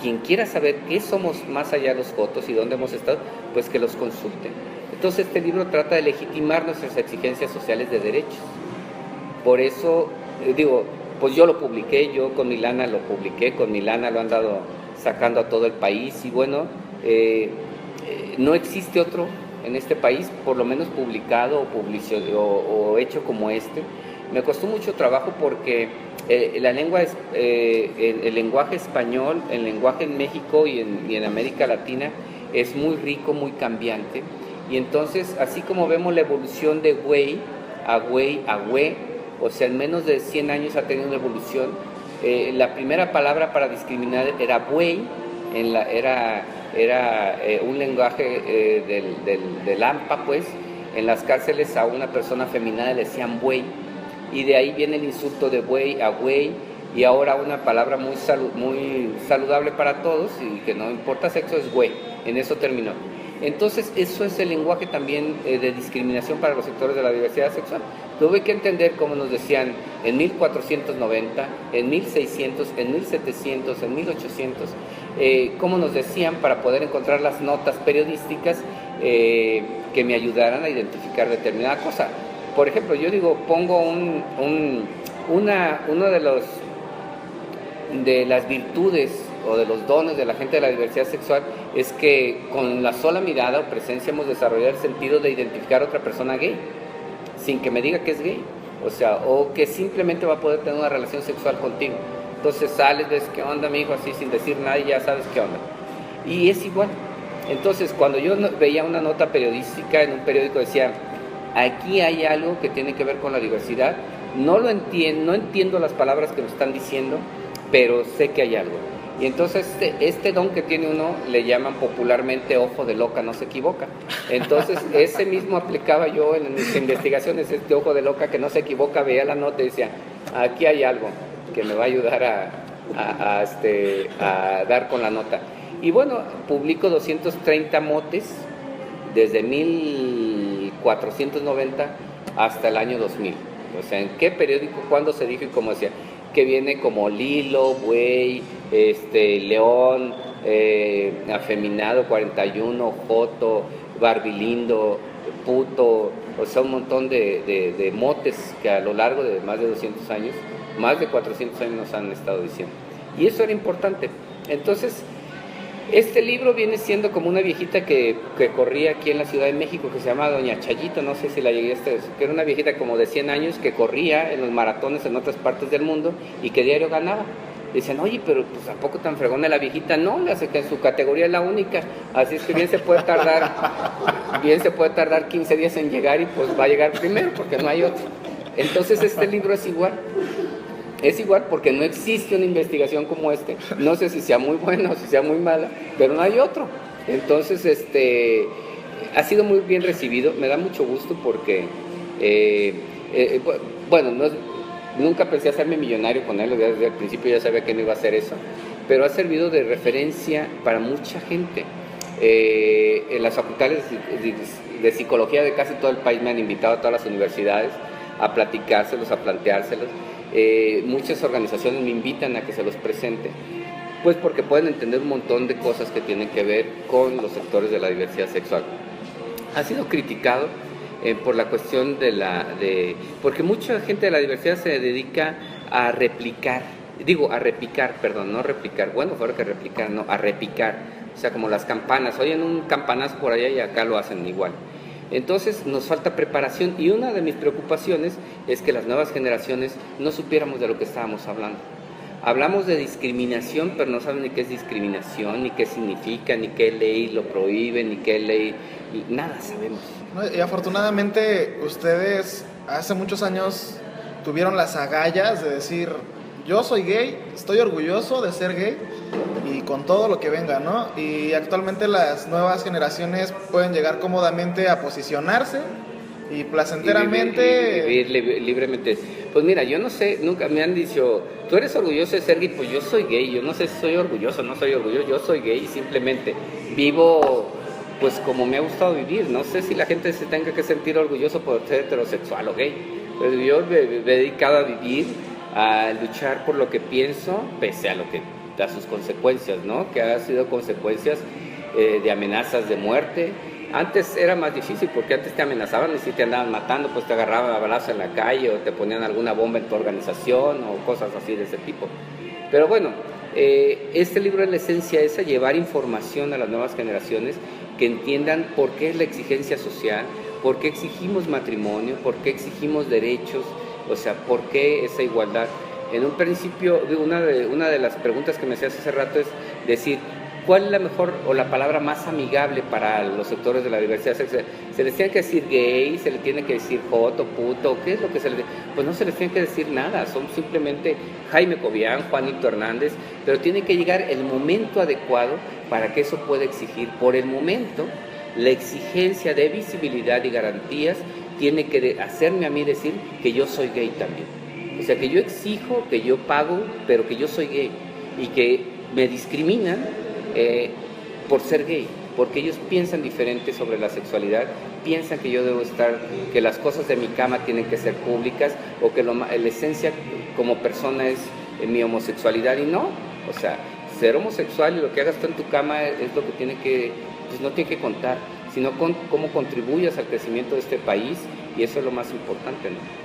quien quiera saber qué somos más allá de los jotos y dónde hemos estado, pues que los consulte. Entonces este libro trata de legitimar nuestras exigencias sociales de derechos. Por eso pues yo lo publiqué, yo con mi lana lo publiqué, con mi lana lo han dado sacando a todo el país, y bueno, no existe otro en este país, por lo menos publicado o hecho como este. Me costó mucho trabajo porque la lengua el lenguaje español, el lenguaje en México y en América Latina es muy rico, muy cambiante. Y entonces, así como vemos la evolución de güey a güey, o sea, en menos de 100 años ha tenido una evolución. La primera palabra para discriminar era buey, era un lenguaje del AMPA, pues. En las cárceles a una persona afeminada le decían buey, y de ahí viene el insulto de buey a güey, y ahora una palabra muy saludable para todos y que no importa sexo es güey. En eso terminó. Entonces, eso es el lenguaje también de discriminación para los sectores de la diversidad sexual. Tuve que entender cómo nos decían en 1490, en 1600, en 1700, en 1800, cómo nos decían para poder encontrar las notas periodísticas que me ayudaran a identificar determinada cosa. Por ejemplo, yo digo, pongo uno de las virtudes o de los dones de la gente de la diversidad sexual es que con la sola mirada o presencia hemos desarrollado el sentido de identificar a otra persona gay sin que me diga que es gay, o sea, o que simplemente va a poder tener una relación sexual contigo. Entonces sales, ves qué onda, mi hijo, así sin decir nada y ya sabes qué onda. Y es igual. Entonces, cuando yo veía una nota periodística en un periódico, decía, aquí hay algo que tiene que ver con la diversidad, no entiendo las palabras que me están diciendo, pero sé que hay algo. Y entonces este don que tiene uno le llaman popularmente ojo de loca, no se equivoca. Entonces ese mismo aplicaba yo en mis investigaciones, este ojo de loca que no se equivoca, veía la nota y decía, aquí hay algo que me va a ayudar a dar con la nota. Y bueno, publico 230 motes desde 1490 hasta el año 2000. O sea, ¿en qué periódico, cuándo se dijo y cómo decía? Que viene como Lilo, Buey, León, Afeminado 41, Joto, Barbilindo, Puto, o sea, un montón de motes que a lo largo de más de 200 años, más de 400 años nos han estado diciendo. Y eso era importante. Entonces, este libro viene siendo como una viejita que corría aquí en la Ciudad de México, que se llama Doña Chayito, no sé si la llegué a que era una viejita como de 100 años que corría en los maratones en otras partes del mundo y que diario ganaba. Dicen, oye, pero pues ¿a poco tan fregona la viejita? No, le hace que en su categoría es la única, así es que bien se puede tardar 15 días en llegar y pues va a llegar primero porque no hay otro. Entonces este libro es igual. Es igual porque no existe una investigación como este. No sé si sea muy buena o si sea muy mala, pero no hay otro. Entonces, ha sido muy bien recibido. Me da mucho gusto porque, nunca pensé hacerme millonario con él. Desde el principio ya sabía que no iba a hacer eso. Pero ha servido de referencia para mucha gente. En las facultades de psicología de casi todo el país me han invitado a todas las universidades a platicárselos, a planteárselos. Muchas organizaciones me invitan a que se los presente, pues porque pueden entender un montón de cosas que tienen que ver con los sectores de la diversidad sexual. Ha sido criticado por la cuestión porque mucha gente de la diversidad se dedica a replicar, a repicar, o sea, como las campanas, oyen un campanazo por allá y acá lo hacen igual. Entonces nos falta preparación y una de mis preocupaciones es que las nuevas generaciones no supiéramos de lo que estábamos hablando. Hablamos de discriminación, pero no saben ni qué es discriminación, ni qué significa, ni qué ley lo prohíbe, ni qué ley, nada sabemos. Y afortunadamente ustedes hace muchos años tuvieron las agallas de decir, yo soy gay, estoy orgulloso de ser gay y con todo lo que venga, ¿no? Y actualmente las nuevas generaciones pueden llegar cómodamente a posicionarse y placenteramente... Y vivir libremente. Pues mira, yo no sé, nunca me han dicho, ¿tú eres orgulloso de ser gay? Pues yo soy gay, yo no sé si soy orgulloso o no soy orgulloso, yo soy gay y simplemente vivo pues como me ha gustado vivir. No sé si la gente se tenga que sentir orgulloso por ser heterosexual o gay, pero yo me he dedicado a vivir, a luchar por lo que pienso, pese a lo que da sus consecuencias, ¿no? Que ha sido consecuencias de amenazas de muerte. Antes era más difícil porque antes te amenazaban y si te andaban matando, pues te agarraban a balazos en la calle o te ponían alguna bomba en tu organización o cosas así de ese tipo. Pero bueno, este libro en la esencia es a llevar información a las nuevas generaciones que entiendan por qué es la exigencia social, por qué exigimos matrimonio, por qué exigimos derechos, o sea, por qué esa igualdad. En un principio, una de las preguntas que me hacías hace rato es decir, ¿cuál es la mejor o la palabra más amigable para los sectores de la diversidad sexual? ¿Se les tiene que decir gay? ¿Se les tiene que decir joto, puto? ¿Qué es lo que se les dice? Pues no se les tiene que decir nada, son simplemente Jaime Cobian, Juanito Hernández, pero tiene que llegar el momento adecuado para que eso pueda exigir. Por el momento, la exigencia de visibilidad y garantías tiene que hacerme a mí decir que yo soy gay también. O sea, que yo exijo, que yo pago, pero que yo soy gay y que me discriminan por ser gay, porque ellos piensan diferente sobre la sexualidad, piensan que yo debo estar, que las cosas de mi cama tienen que ser públicas o que la esencia como persona es mi homosexualidad y no, o sea, ser homosexual y lo que hagas tú en tu cama es lo que tiene que, pues no tiene que contar, sino cómo contribuyas al crecimiento de este país y eso es lo más importante, ¿no?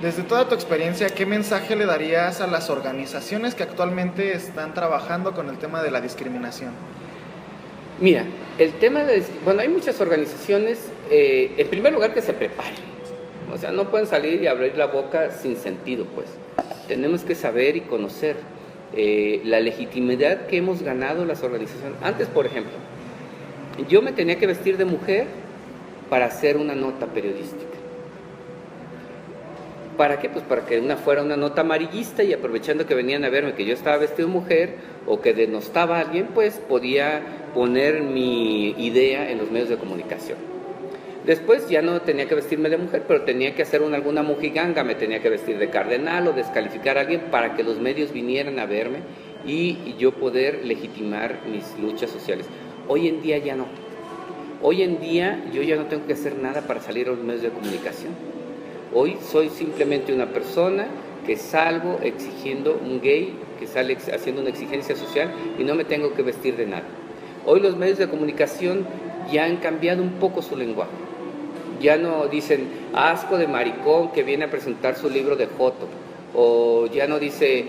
Desde toda tu experiencia, ¿qué mensaje le darías a las organizaciones que actualmente están trabajando con el tema de la discriminación? Mira, el tema de... Bueno, hay muchas organizaciones, en primer lugar, que se preparen. O sea, no pueden salir y abrir la boca sin sentido, pues. Tenemos que saber y conocer la legitimidad que hemos ganado las organizaciones. Antes, por ejemplo, yo me tenía que vestir de mujer para hacer una nota periodística. ¿Para qué? Pues para que fuera una nota amarillista y aprovechando que venían a verme que yo estaba vestido de mujer o que denostaba a alguien, pues podía poner mi idea en los medios de comunicación. Después ya no tenía que vestirme de mujer, pero tenía que hacer alguna mujiganga, me tenía que vestir de cardenal o descalificar a alguien para que los medios vinieran a verme y yo poder legitimar mis luchas sociales. Hoy en día ya no. Hoy en día yo ya no tengo que hacer nada para salir a los medios de comunicación. Hoy soy simplemente una persona que salgo exigiendo un gay, que sale haciendo una exigencia social y no me tengo que vestir de nada. Hoy los medios de comunicación ya han cambiado un poco su lenguaje. Ya no dicen asco de maricón que viene a presentar su libro de joto. O ya no dice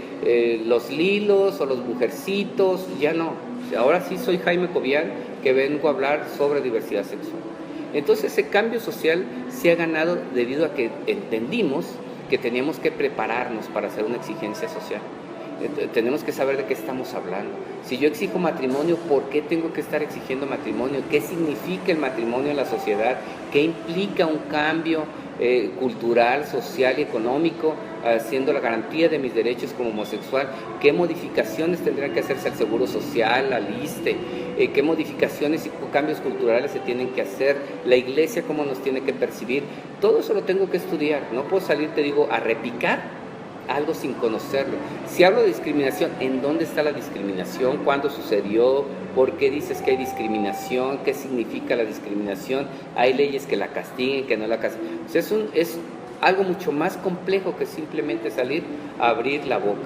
los lilos o los mujercitos, ya no. Ahora sí soy Jaime Cobian que vengo a hablar sobre diversidad sexual. Entonces ese cambio social se ha ganado debido a que entendimos que teníamos que prepararnos para hacer una exigencia social. Tenemos que saber de qué estamos hablando. Si yo exijo matrimonio, ¿por qué tengo que estar exigiendo matrimonio? ¿Qué significa el matrimonio en la sociedad? ¿Qué implica un cambio cultural, social y económico, haciendo la garantía de mis derechos como homosexual? ¿Qué modificaciones tendrán que hacerse al seguro social, al ISSSTE? ¿Qué modificaciones y cambios culturales se tienen que hacer? La iglesia, ¿cómo nos tiene que percibir? Todo eso lo tengo que estudiar. No puedo salir, te digo, a repicar algo sin conocerlo. Si hablo de discriminación, ¿en dónde está la discriminación? ¿Cuándo sucedió? ¿Por qué dices que hay discriminación? ¿Qué significa la discriminación? ¿Hay leyes que la castiguen, que no la castiguen? O sea, es algo mucho más complejo que simplemente salir a abrir la boca.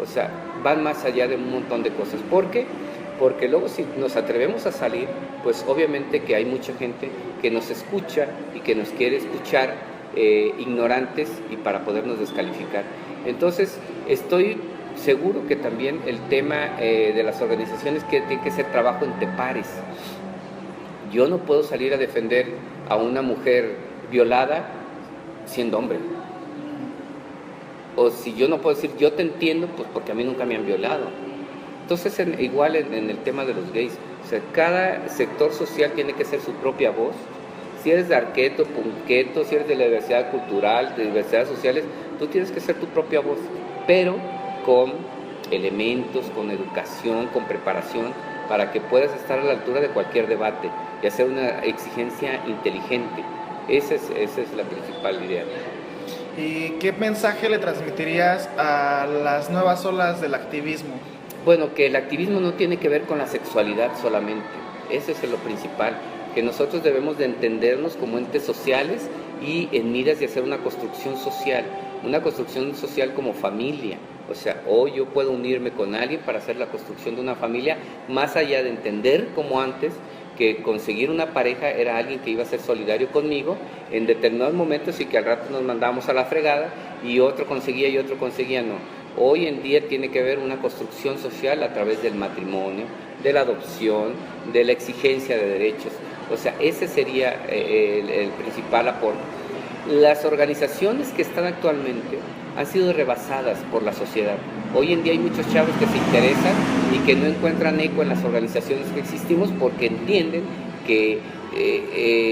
O sea, van más allá de un montón de cosas. ¿Por qué? Porque luego si nos atrevemos a salir, pues obviamente que hay mucha gente que nos escucha y que nos quiere escuchar ignorantes y para podernos descalificar. Entonces, estoy seguro que también el tema de las organizaciones que tiene que ser trabajo entre pares. Yo no puedo salir a defender a una mujer violada siendo hombre. O si yo no puedo decir, yo te entiendo, pues porque a mí nunca me han violado. Entonces, igual en el tema de los gays, o sea, cada sector social tiene que ser su propia voz. Si eres de Arqueto, Punqueto, si eres de la diversidad cultural, de diversidades sociales, tú tienes que ser tu propia voz, pero con elementos, con educación, con preparación, para que puedas estar a la altura de cualquier debate y hacer una exigencia inteligente. Esa es la principal idea. ¿Y qué mensaje le transmitirías a las nuevas olas del activismo? Bueno, que el activismo no tiene que ver con la sexualidad solamente, ese es lo principal, que nosotros debemos de entendernos como entes sociales y en miras de hacer una construcción social como familia. O sea, hoy yo puedo unirme con alguien para hacer la construcción de una familia, más allá de entender como antes que conseguir una pareja era alguien que iba a ser solidario conmigo en determinados momentos y que al rato nos mandábamos a la fregada y otro conseguía, no. Hoy en día tiene que haber una construcción social a través del matrimonio, de la adopción, de la exigencia de derechos. O sea, ese sería el principal aporte. Las organizaciones que están actualmente han sido rebasadas por la sociedad. Hoy en día hay muchos chavos que se interesan y que no encuentran eco en las organizaciones que existimos porque entienden que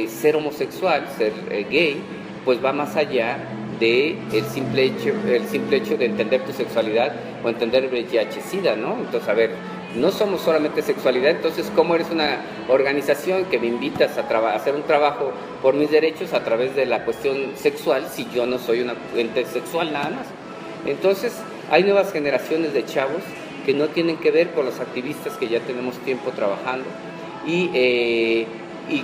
ser homosexual, ser gay, pues va más allá de el simple hecho de entender tu sexualidad o entender el VIH-Sida, ¿no? Entonces, a ver, no somos solamente sexualidad, entonces, ¿cómo eres una organización que me invitas a hacer un trabajo por mis derechos a través de la cuestión sexual si yo no soy una ente sexual nada más? Entonces, hay nuevas generaciones de chavos que no tienen que ver con los activistas que ya tenemos tiempo trabajando y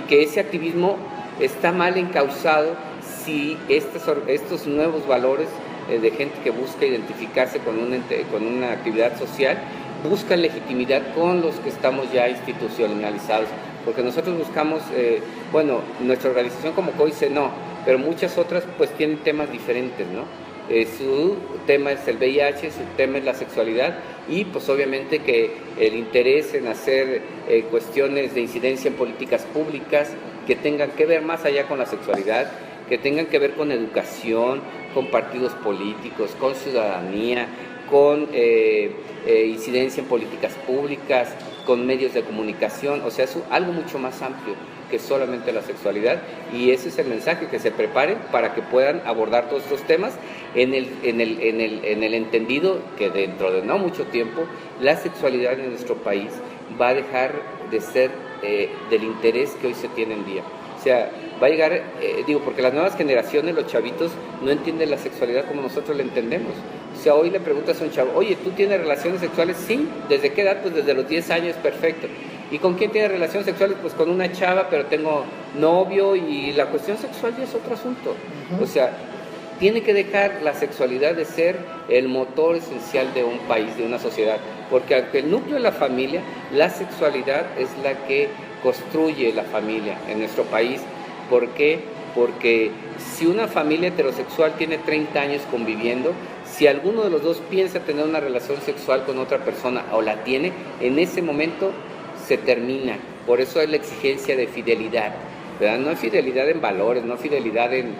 que ese activismo está mal encauzado si estos nuevos valores de gente que busca identificarse con una actividad social buscan legitimidad con los que estamos ya institucionalizados, porque nosotros buscamos, nuestra organización como COICE no, pero muchas otras pues tienen temas diferentes, ¿no? Su tema es el VIH, su tema es la sexualidad y pues obviamente que el interés en hacer cuestiones de incidencia en políticas públicas que tengan que ver más allá con la sexualidad, que tengan que ver con educación, con partidos políticos, con ciudadanía, con incidencia en políticas públicas, con medios de comunicación, o sea, es algo mucho más amplio que solamente la sexualidad y ese es el mensaje, que se preparen para que puedan abordar todos estos temas en el entendido que dentro de no mucho tiempo la sexualidad en nuestro país va a dejar de ser del interés que hoy se tiene en día. O sea, va a llegar, porque las nuevas generaciones, los chavitos, no entienden la sexualidad como nosotros la entendemos. O sea, hoy le preguntas a un chavo, oye, ¿tú tienes relaciones sexuales? Sí. ¿Desde qué edad? Pues desde los 10 años, perfecto. ¿Y con quién tienes relaciones sexuales? Pues con una chava, pero tengo novio y la cuestión sexual ya es otro asunto. O sea, tiene que dejar la sexualidad de ser el motor esencial de un país, de una sociedad. Porque aunque el núcleo de la familia, la sexualidad es la que construye la familia en nuestro país. ¿Por qué? Porque si una familia heterosexual tiene 30 años conviviendo, si alguno de los dos piensa tener una relación sexual con otra persona o la tiene, en ese momento se termina. Por eso es la exigencia de fidelidad, ¿verdad? No es fidelidad en valores, no fidelidad en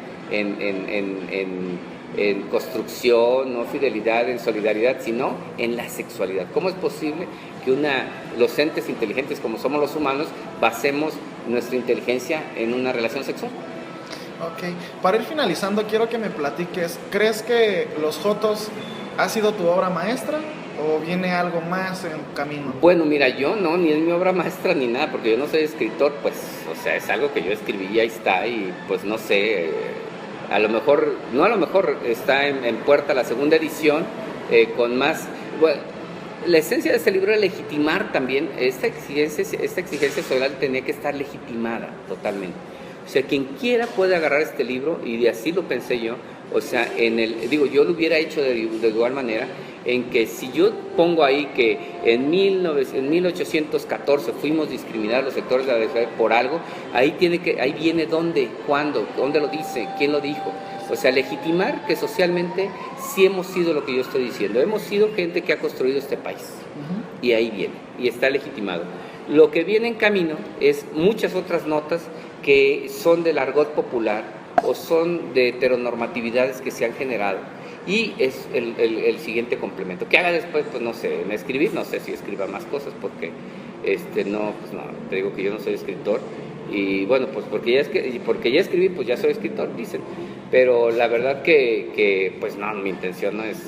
construcción, no fidelidad en solidaridad, sino en la sexualidad. ¿Cómo es posible que los entes inteligentes como somos los humanos basemos nuestra inteligencia en una relación sexual? Ok, para ir finalizando quiero que me platiques, ¿crees que Los Jotos ha sido tu obra maestra o viene algo más en camino? Bueno, mira, yo no, ni es mi obra maestra ni nada, porque yo no soy escritor, pues, o sea, es algo que yo escribí y ahí está, y pues no sé, a lo mejor está en puerta la segunda edición, con más, bueno, la esencia de este libro es legitimar también, esta exigencia social tenía que estar legitimada totalmente. O sea, quien quiera puede agarrar este libro, y así lo pensé yo, o sea, yo lo hubiera hecho de igual manera, en que si yo pongo ahí que en 1814 fuimos discriminados los sectores de la sociedad por algo, ahí viene dónde, cuándo, dónde lo dice, quién lo dijo. O sea, legitimar que socialmente sí hemos sido lo que yo estoy diciendo, hemos sido gente que ha construido este país, y ahí viene, y está legitimado. Lo que viene en camino es muchas otras notas que son del argot popular o son de heteronormatividades que se han generado. Y es el siguiente complemento. ¿Qué haga después? Pues no sé, en escribir, no sé si escriba más cosas porque no, te digo que yo no soy escritor. Y bueno, pues porque ya escribí, pues ya soy escritor, dicen. Pero la verdad que pues no, mi intención no es,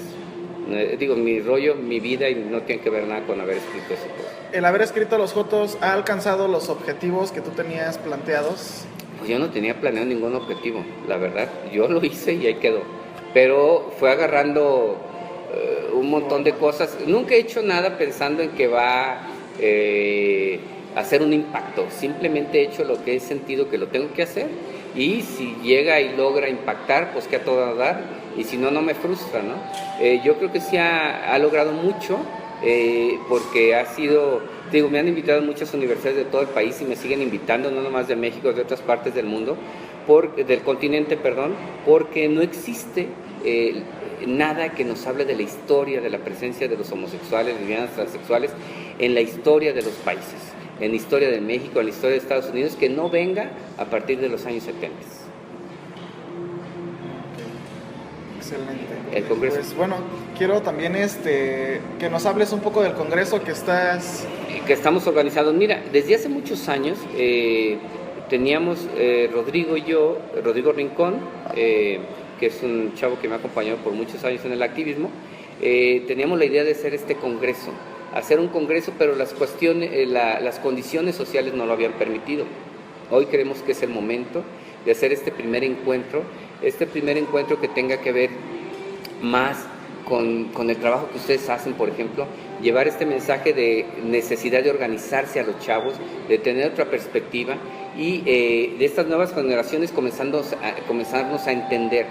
mi rollo, mi vida, y no tiene que ver nada con haber escrito eso. ¿El haber escrito Los Jotos ha alcanzado los objetivos que tú tenías planteados? Pues yo no tenía planeado ningún objetivo, la verdad. Yo lo hice y ahí quedó. Pero fue agarrando un montón de cosas. Nunca he hecho nada pensando en que va a hacer un impacto. Simplemente he hecho lo que he sentido que lo tengo que hacer. Y si llega y logra impactar, pues que a todo dar. Y si no, no me frustra, ¿no? Yo creo que sí ha logrado mucho, porque ha sido... me han invitado a muchas universidades de todo el país y me siguen invitando, no nomás de México, de otras partes del mundo, del continente, perdón, porque no existe nada que nos hable de la historia de la presencia de los homosexuales, lesbianas, transexuales en la historia de los países, en la historia de México, en la historia de Estados Unidos, que no venga a partir de los años 70. Excelente. El Congreso. Pues bueno, quiero también que nos hables un poco del Congreso que estamos organizando. Mira, desde hace muchos años teníamos Rodrigo Rincón, que es un chavo que me ha acompañado por muchos años en el activismo, teníamos la idea de hacer hacer un congreso, pero las condiciones sociales no lo habían permitido. Hoy creemos que es el momento de hacer este primer encuentro que tenga que ver más con el trabajo que ustedes hacen, por ejemplo, llevar este mensaje de necesidad de organizarse a los chavos, de tener otra perspectiva y de estas nuevas generaciones comenzarnos a entender.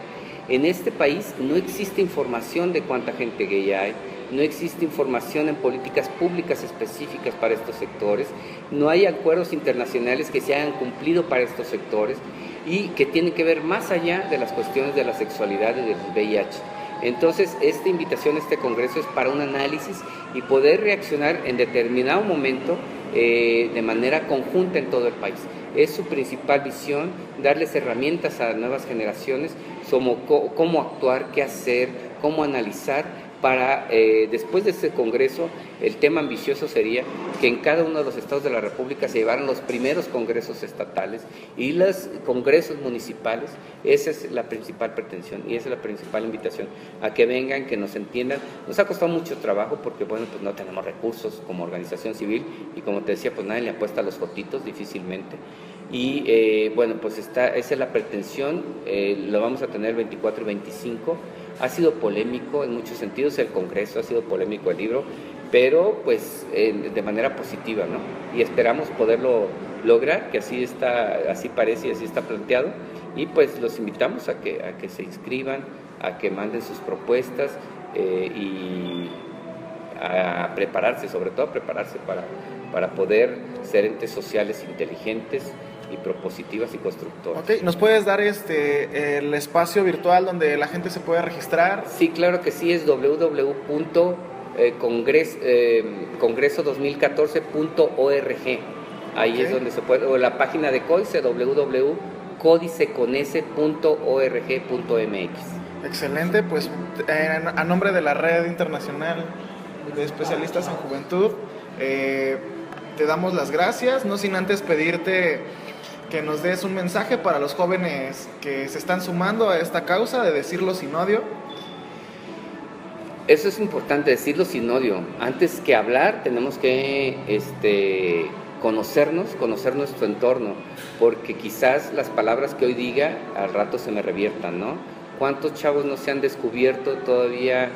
En este país no existe información de cuánta gente gay hay, no existe información en políticas públicas específicas para estos sectores, no hay acuerdos internacionales que se hayan cumplido para estos sectores y que tienen que ver más allá de las cuestiones de la sexualidad y del VIH. Entonces, esta invitación a este congreso es para un análisis y poder reaccionar en determinado momento de manera conjunta en todo el país. Es su principal visión, darles herramientas a las nuevas generaciones sobre cómo actuar, qué hacer, cómo analizar, para después de este congreso, el tema ambicioso sería que en cada uno de los estados de la República se llevaran los primeros congresos estatales y los congresos municipales. Esa es la principal pretensión y esa es la principal invitación, a que vengan, que nos entiendan. Nos ha costado mucho trabajo porque, bueno, pues no tenemos recursos como organización civil y como te decía, pues nadie le apuesta a los jotitos difícilmente. Y bueno, pues esa es la pretensión, lo vamos a tener 24 y 25. Ha sido polémico en muchos sentidos el Congreso, ha sido polémico el libro, pero pues de manera positiva, ¿no? Y esperamos poderlo lograr, que así parece y así está planteado, y pues los invitamos a que se inscriban, a que manden sus propuestas y a prepararse, sobre todo a prepararse para poder ser entes sociales inteligentes y propositivas y constructoras. Ok, ¿nos puedes dar el espacio virtual donde la gente se puede registrar? Sí, claro que sí, es www.congreso2014.org. Ahí es donde se puede, o la página de Códice, www.codiceconese.org.mx. Excelente, pues a nombre de la Red Internacional de Especialistas en Juventud, te damos las gracias, no sin antes pedirte que nos des un mensaje para los jóvenes que se están sumando a esta causa de decirlo sin odio. Eso es importante, decirlo sin odio. Antes que hablar, tenemos que conocer nuestro entorno, porque quizás las palabras que hoy diga al rato se me reviertan, ¿no? ¿Cuántos chavos no se han descubierto todavía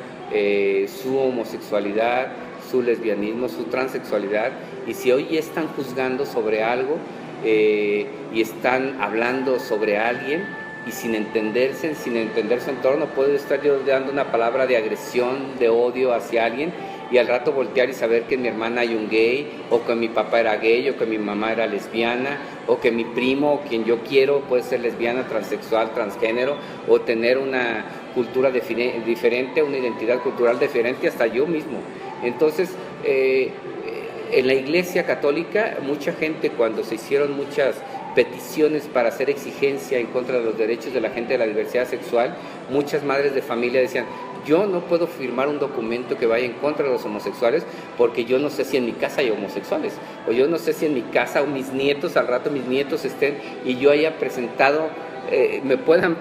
su homosexualidad, su lesbianismo, su transexualidad? Y si hoy están juzgando sobre algo y están hablando sobre alguien y sin entender su entorno, puedo estar yo dando una palabra de agresión, de odio hacia alguien y al rato voltear y saber que en mi hermana hay un gay, o que mi papá era gay, o que mi mamá era lesbiana, o que mi primo, o quien yo quiero, puede ser lesbiana, transexual, transgénero, o tener una cultura diferente, una identidad cultural diferente, hasta yo mismo. Entonces, en la Iglesia Católica, mucha gente, cuando se hicieron muchas peticiones para hacer exigencia en contra de los derechos de la gente de la diversidad sexual, muchas madres de familia decían: yo no puedo firmar un documento que vaya en contra de los homosexuales porque yo no sé si en mi casa hay homosexuales, o yo no sé si en mi casa o mis nietos, al rato mis nietos estén y yo haya presentado, me puedan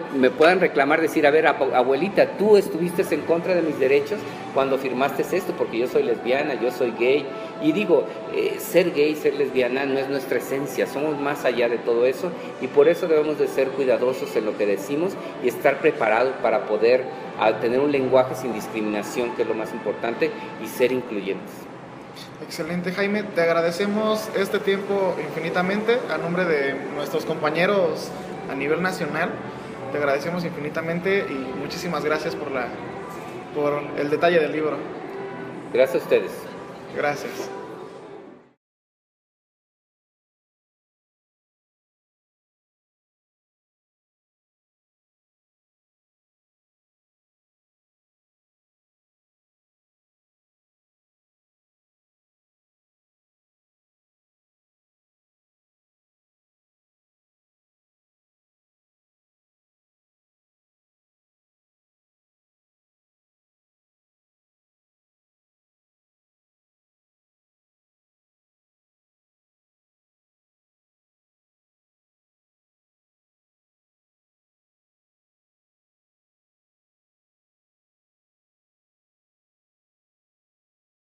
reclamar, decir: a ver, abuelita, tú estuviste en contra de mis derechos cuando firmaste esto, porque yo soy lesbiana, yo soy gay. Y digo, ser gay, ser lesbiana no es nuestra esencia, somos más allá de todo eso, y por eso debemos de ser cuidadosos en lo que decimos y estar preparados para poder tener un lenguaje sin discriminación, que es lo más importante, y ser incluyentes. Excelente, Jaime, te agradecemos este tiempo infinitamente a nombre de nuestros compañeros a nivel nacional. Te agradecemos infinitamente y muchísimas gracias por el detalle del libro. Gracias a ustedes. Gracias.